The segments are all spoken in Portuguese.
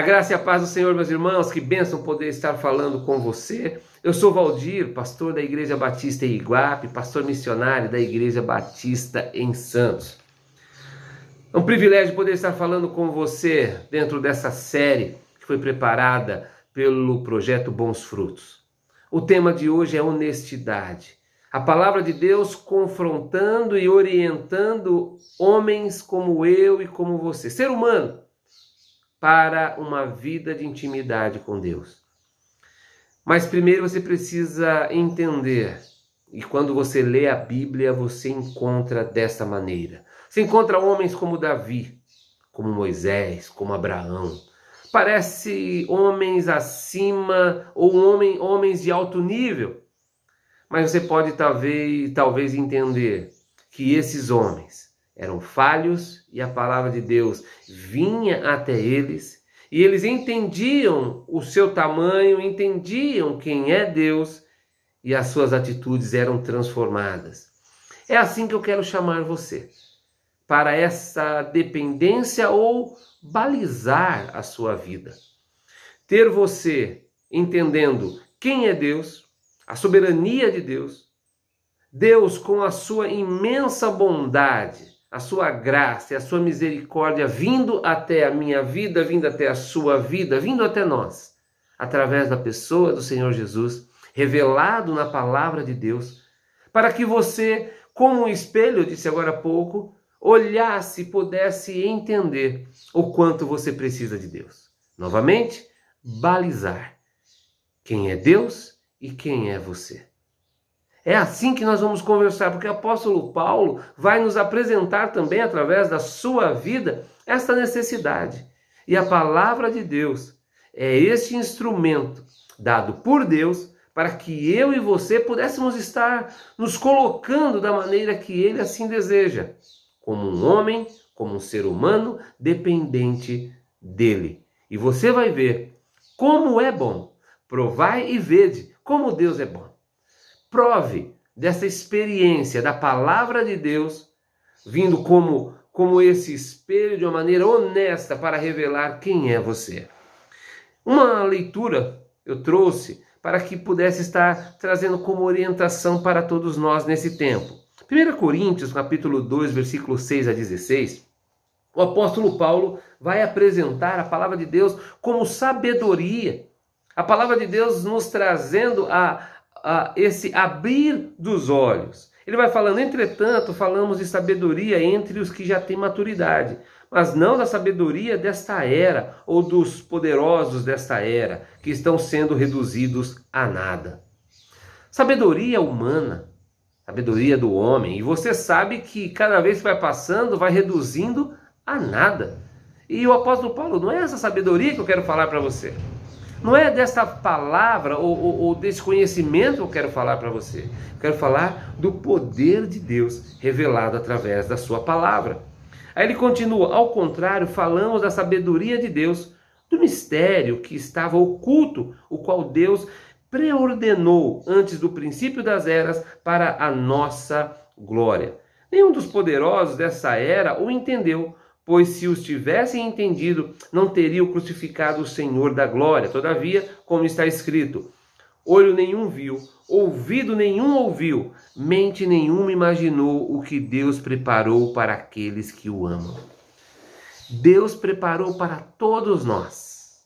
A graça e a paz do Senhor, meus irmãos, que bênção poder estar falando com você. Eu sou Valdir, pastor da Igreja Batista em Iguape, pastor missionário da Igreja Batista em Santos. É um privilégio poder estar falando com você dentro dessa série que foi preparada pelo projeto Bons Frutos. O tema de hoje é honestidade. A palavra de Deus confrontando e orientando homens como eu e como você, ser humano, para uma vida de intimidade com Deus. Mas primeiro você precisa entender, e quando você lê a Bíblia, você encontra desta maneira. Você encontra homens como Davi, como Moisés, como Abraão. Parece homens acima, ou homens de alto nível. Mas você pode talvez entender que esses homens eram falhos e a palavra de Deus vinha até eles e eles entendiam o seu tamanho, entendiam quem é Deus e as suas atitudes eram transformadas. É assim que eu quero chamar você, para essa dependência ou balizar a sua vida. Ter você entendendo quem é Deus, a soberania de Deus, Deus com a sua imensa bondade, a sua graça e a sua misericórdia vindo até a minha vida, vindo até a sua vida, vindo até nós, através da pessoa do Senhor Jesus, revelado na palavra de Deus, para que você, como um espelho, eu disse agora há pouco, olhasse e pudesse entender o quanto você precisa de Deus. Novamente, balizar quem é Deus e quem é você. É assim que nós vamos conversar, porque o apóstolo Paulo vai nos apresentar também, através da sua vida, esta necessidade. E a palavra de Deus é este instrumento dado por Deus para que eu e você pudéssemos estar nos colocando da maneira que Ele assim deseja, como um homem, como um ser humano dependente dEle. E você vai ver como é bom. Provai e vede como Deus é bom. Prove dessa experiência da palavra de Deus, vindo como esse espelho de uma maneira honesta para revelar quem é você. Uma leitura eu trouxe para que pudesse estar trazendo como orientação para todos nós nesse tempo. 1 Coríntios, capítulo 2, versículos 6 a 16, o apóstolo Paulo vai apresentar a palavra de Deus como sabedoria. A palavra de Deus nos trazendo esse abrir dos olhos. Ele vai falando, entretanto, falamos de sabedoria entre os que já têm maturidade, mas não da sabedoria desta era, ou dos poderosos desta era, que estão sendo reduzidos a nada. Sabedoria humana, sabedoria do homem, e você sabe que cada vez que vai passando, vai reduzindo a nada. E o apóstolo Paulo, não é essa sabedoria que eu quero falar para você. Não é dessa palavra ou desse conhecimento que eu quero falar para você. Eu quero falar do poder de Deus revelado através da sua palavra. Aí ele continua, ao contrário, falamos da sabedoria de Deus, do mistério que estava oculto, o qual Deus preordenou antes do princípio das eras para a nossa glória. Nenhum dos poderosos dessa era o entendeu, pois se os tivessem entendido, não teriam crucificado o Senhor da glória. Todavia, como está escrito, olho nenhum viu, ouvido nenhum ouviu, mente nenhuma imaginou o que Deus preparou para aqueles que o amam. Deus preparou para todos nós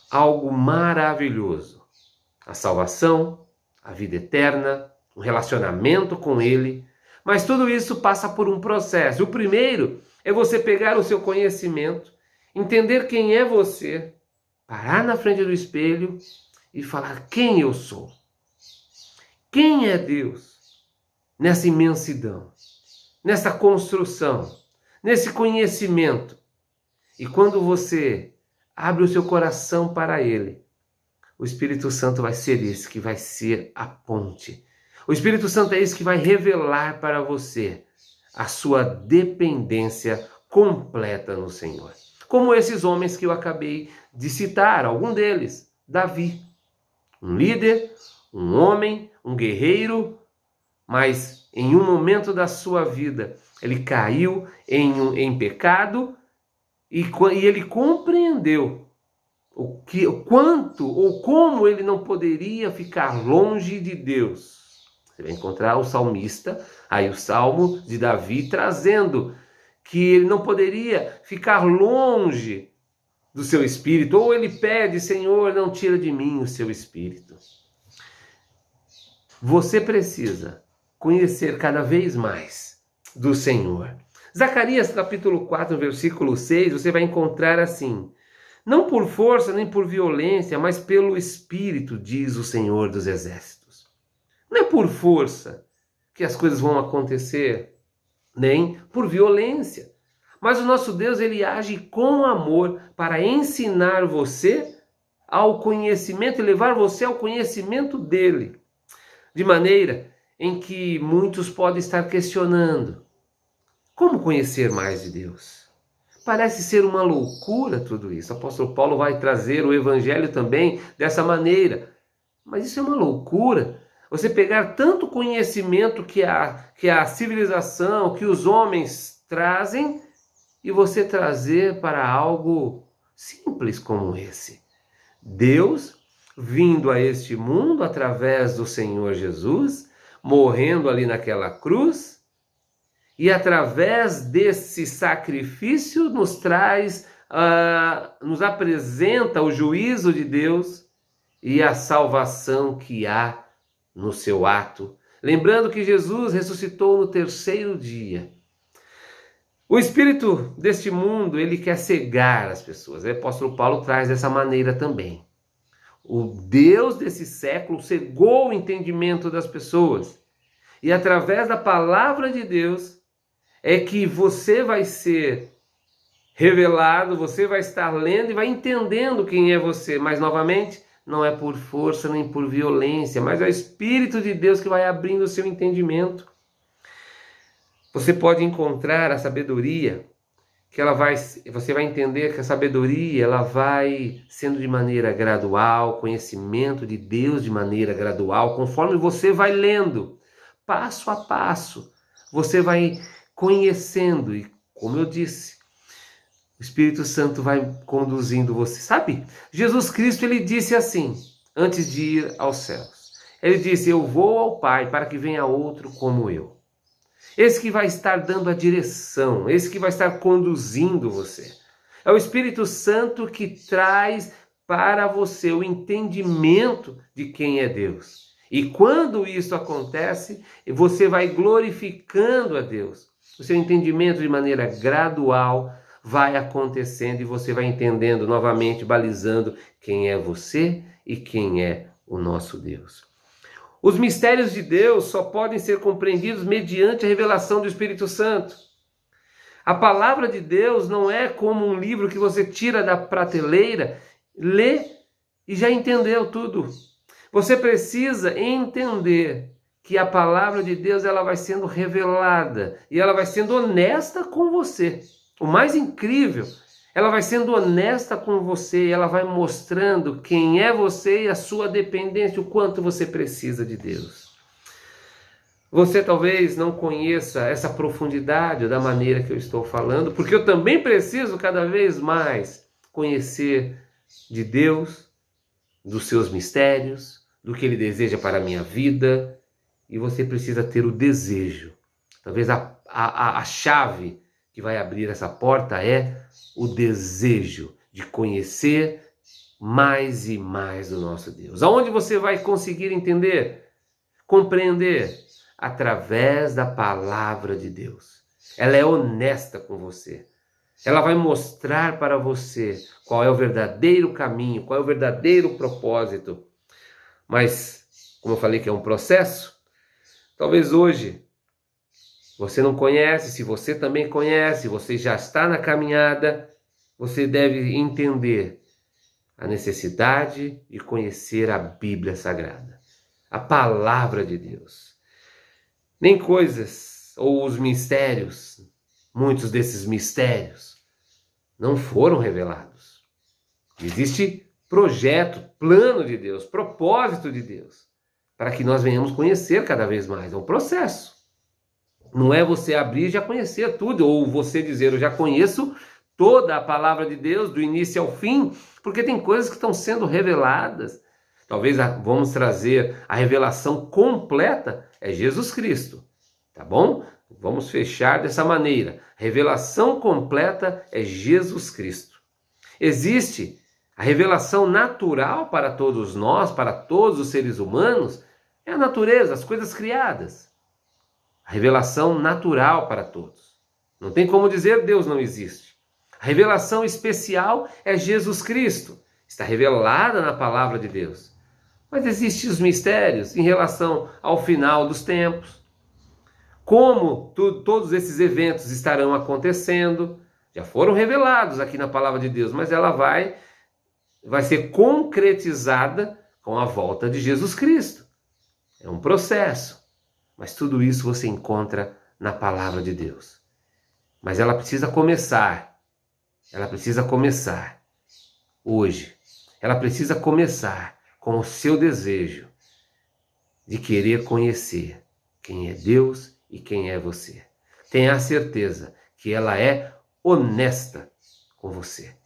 algo maravilhoso. A salvação, a vida eterna, um relacionamento com Ele. Mas tudo isso passa por um processo. O primeiro é você pegar o seu conhecimento, entender quem é você, parar na frente do espelho e falar quem eu sou. Quem é Deus nessa imensidão, nessa construção, nesse conhecimento. E quando você abre o seu coração para Ele, o Espírito Santo vai ser esse que vai ser a ponte. O Espírito Santo é esse que vai revelar para você a sua dependência completa no Senhor. Como esses homens que eu acabei de citar, algum deles, Davi. Um líder, um homem, um guerreiro, mas em um momento da sua vida, ele caiu em pecado e ele compreendeu o quanto ou como ele não poderia ficar longe de Deus. Você vai encontrar o salmista, aí o Salmo de Davi, trazendo que ele não poderia ficar longe do seu espírito, ou ele pede: Senhor, não tira de mim o seu espírito. Você precisa conhecer cada vez mais do Senhor. Zacarias capítulo 4, versículo 6, você vai encontrar assim: não por força nem por violência, mas pelo Espírito, diz o Senhor dos Exércitos. Não é por força que as coisas vão acontecer, nem por violência. Mas o nosso Deus, ele age com amor para ensinar você ao conhecimento e levar você ao conhecimento dele. De maneira em que muitos podem estar questionando: como conhecer mais de Deus? Parece ser uma loucura tudo isso. O apóstolo Paulo vai trazer o evangelho também dessa maneira. Mas isso é uma loucura. Você pegar tanto conhecimento que a civilização, que os homens trazem, e você trazer para algo simples como esse. Deus vindo a este mundo através do Senhor Jesus, morrendo ali naquela cruz, e através desse sacrifício nos traz, nos apresenta o juízo de Deus e a salvação que há no seu ato. Lembrando que Jesus ressuscitou no terceiro dia. O espírito deste mundo, ele quer cegar as pessoas. O apóstolo Paulo traz dessa maneira também. O Deus desse século cegou o entendimento das pessoas. E através da palavra de Deus é que você vai ser revelado, você vai estar lendo e vai entendendo quem é você. Mas, novamente, não é por força nem por violência, mas é o Espírito de Deus que vai abrindo o seu entendimento. Você pode encontrar a sabedoria, você vai entender que a sabedoria ela vai sendo de maneira gradual, conhecimento de Deus de maneira gradual, conforme você vai lendo, passo a passo, você vai conhecendo e, como eu disse, o Espírito Santo vai conduzindo você. Sabe, Jesus Cristo, ele disse assim, antes de ir aos céus, ele disse: eu vou ao Pai para que venha outro como eu. Esse que vai estar dando a direção, esse que vai estar conduzindo você. É o Espírito Santo que traz para você o entendimento de quem é Deus. E quando isso acontece, você vai glorificando a Deus. O seu entendimento de maneira gradual vai acontecendo e você vai entendendo novamente, balizando quem é você e quem é o nosso Deus. Os mistérios de Deus só podem ser compreendidos mediante a revelação do Espírito Santo. A palavra de Deus não é como um livro que você tira da prateleira, lê e já entendeu tudo. Você precisa entender que a palavra de Deus ela vai sendo revelada e ela vai sendo honesta com você. O mais incrível, ela vai sendo honesta com você, ela vai mostrando quem é você e a sua dependência, o quanto você precisa de Deus. Você talvez não conheça essa profundidade da maneira que eu estou falando, porque eu também preciso cada vez mais conhecer de Deus, dos seus mistérios, do que Ele deseja para a minha vida, e você precisa ter o desejo. Talvez a chave que vai abrir essa porta é o desejo de conhecer mais e mais o nosso Deus. Aonde você vai conseguir entender, compreender? Através da palavra de Deus. Ela é honesta com você. Ela vai mostrar para você qual é o verdadeiro caminho, qual é o verdadeiro propósito. Mas, como eu falei que é um processo, talvez hoje você não conhece, se você também conhece, você já está na caminhada, você deve entender a necessidade de conhecer a Bíblia Sagrada, a palavra de Deus. Nem coisas ou os mistérios, muitos desses mistérios, não foram revelados. Existe projeto, plano de Deus, propósito de Deus, para que nós venhamos conhecer cada vez mais. É um processo. Não é você abrir e já conhecer tudo, ou você dizer, eu já conheço toda a palavra de Deus, do início ao fim, porque tem coisas que estão sendo reveladas. Talvez vamos trazer a revelação completa, é Jesus Cristo, tá bom? Vamos fechar dessa maneira. Revelação completa é Jesus Cristo. Existe a revelação natural para todos nós, para todos os seres humanos, é a natureza, as coisas criadas. A revelação natural para todos. Não tem como dizer Deus não existe. A revelação especial é Jesus Cristo. Está revelada na palavra de Deus. Mas existem os mistérios em relação ao final dos tempos. Como todos esses eventos estarão acontecendo, já foram revelados aqui na palavra de Deus, mas ela vai ser concretizada com a volta de Jesus Cristo. É um processo, mas tudo isso você encontra na palavra de Deus. Mas ela precisa começar hoje. Ela precisa começar com o seu desejo de querer conhecer quem é Deus e quem é você. Tenha a certeza que ela é honesta com você.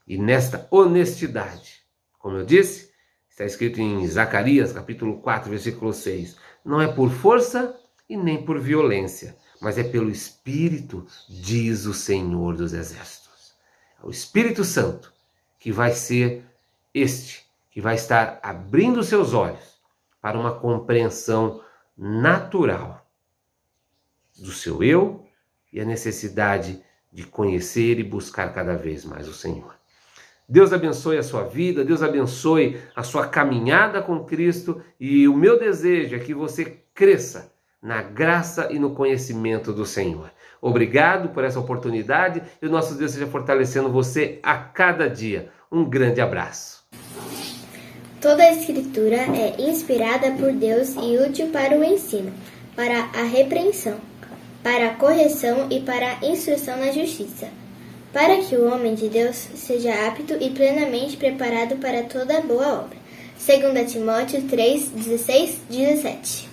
E nesta honestidade, como eu disse, está escrito em Zacarias, capítulo 4, versículo 6, não é por força e nem por violência, mas é pelo Espírito, diz o Senhor dos Exércitos. É o Espírito Santo que vai ser que vai estar abrindo os seus olhos para uma compreensão natural do seu eu e a necessidade de conhecer e buscar cada vez mais o Senhor. Deus abençoe a sua vida, Deus abençoe a sua caminhada com Cristo, e o meu desejo é que você cresça na graça e no conhecimento do Senhor. Obrigado por essa oportunidade e o nosso Deus esteja fortalecendo você a cada dia. Um grande abraço. Toda a Escritura é inspirada por Deus e útil para o ensino, para a repreensão, para a correção e para a instrução na justiça, para que o homem de Deus seja apto e plenamente preparado para toda boa obra. 2 Timóteo 3, 16, 17.